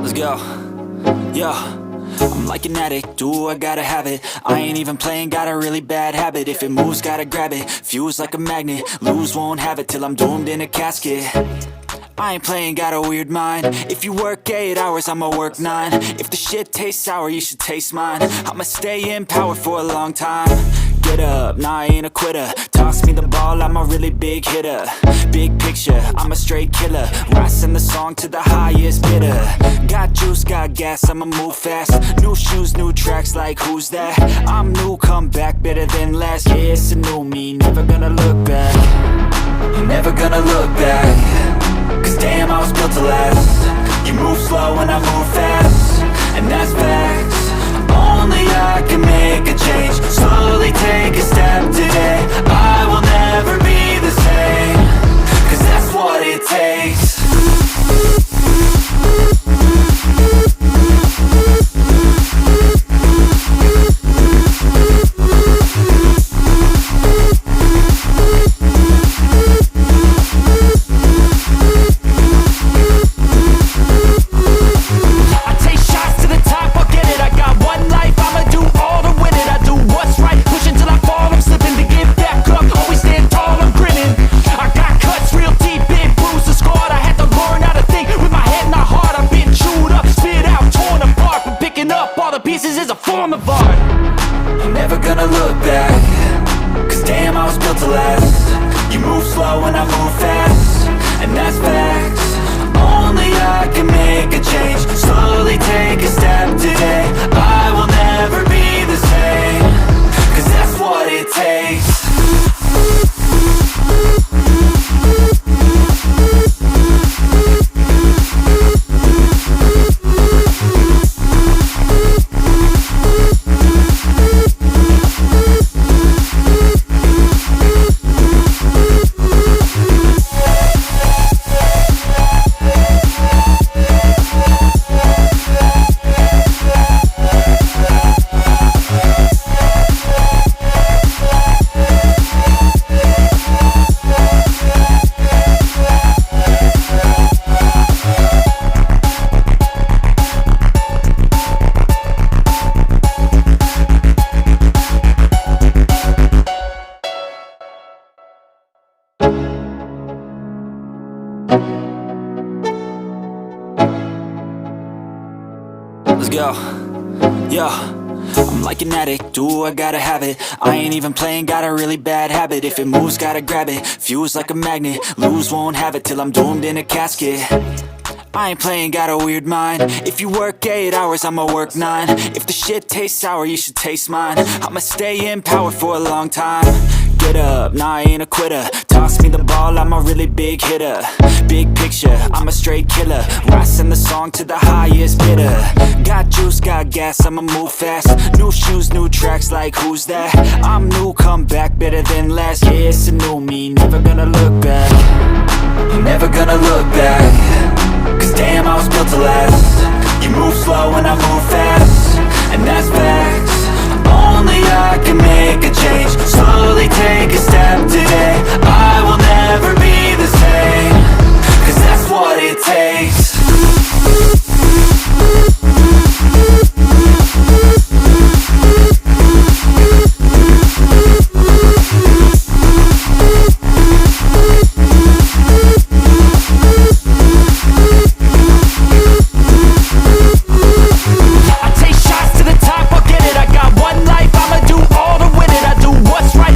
Let's go. Yo, I'm like an addict, do I gotta have it. I ain't even playing, got a really bad habit. If it moves, gotta grab it, fuse like a magnet. Lose, won't have it till I'm doomed in a casket. I ain't playing, got a weird mind. If you work 8 hours, I'ma work 9. If the shit tastes sour, you should taste mine. I'ma stay in power for a long time. Get up, nah, I ain't a quitter. Toss me the ball, I'm a really big hitter. Big picture, I'm a straight killer. Rising the song to the highest bidder. Got juice, got gas, I'ma move fast. New shoes, new tracks, like who's that? I'm new, come back, better than last. Yeah, it's a new me, never gonna look back. Never gonna look back. Cause damn, I was built to last. You move slow and I move fast, and that's facts. Only I can make a change. Slowly take a step today. I will never be the same. Cause that's what it takes. Pieces is a form of art. I'm never gonna look back. Cause damn, I was built to last. You move slow and I move fast, and that's facts. Only I can make a change. Slowly take a step today. I will never be the same. Cause that's what it takes. Let's go. Yo, I'm like an addict, do I gotta have it. I ain't even playing, got a really bad habit. If it moves, gotta grab it, fuse like a magnet. Lose, won't have it till I'm doomed in a casket. I ain't playing, got a weird mind. If you work 8 hours, I'ma work 9. If the shit tastes sour, you should taste mine. I'ma stay in power for a long time. Get up, nah, I ain't a quitter. Toss me the ball, I'm a really big hitter. Big picture, I'm a straight killer. Rising the song to the highest bidder. Got juice, got gas, I'ma move fast. New shoes, new tracks, like who's that? I'm new, come back, better than last. Yeah, it's a new me, never gonna look back. Never gonna look back. Cause damn, I was built to last. You move slow and I move fast, and that's facts. Only I can make a change. Slowly take a step today. I will never be the same. Cause that's what it takes.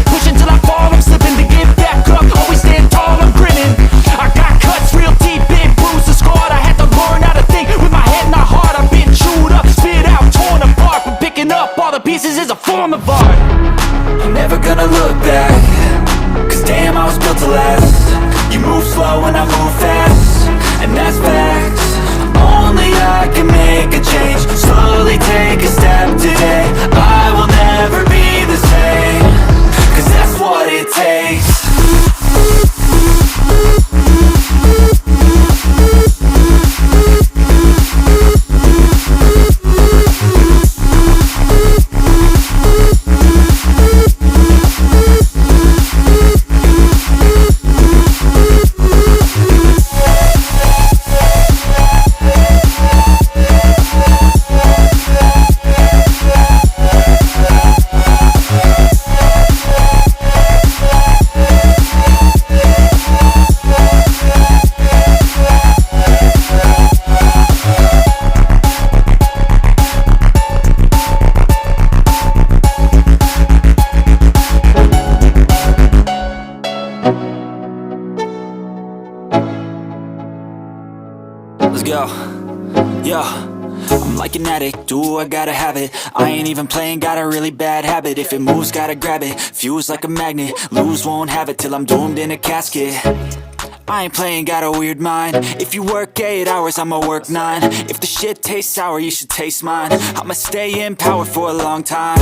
Push until I fall. Yo, yo, I'm like an addict, do I gotta have it. I ain't even playing, got a really bad habit. If it moves, gotta grab it, fuse like a magnet. Lose, won't have it till I'm doomed in a casket. I ain't playing, got a weird mind. If you work 8 hours, I'ma work 9. If the shit tastes sour, you should taste mine. I'ma stay in power for a long time.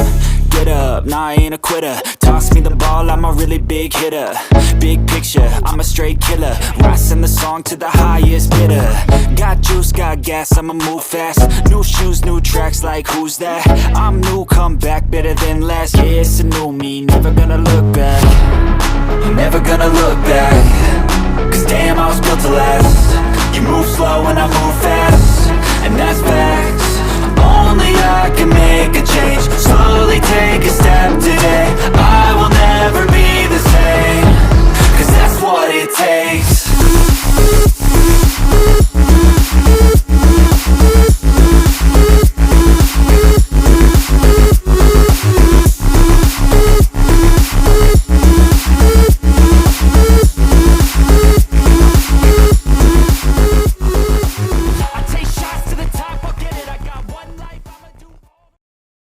Get up, nah, I ain't a quitter. Toss me the ball, I'm a really big hitter. Big picture, I'm a straight killer. Rising the song to the highest bidder. Got juice, got gas, I'ma move fast. New shoes, new tracks, like who's that? I'm new, come back, better than last. Yeah, it's a new me,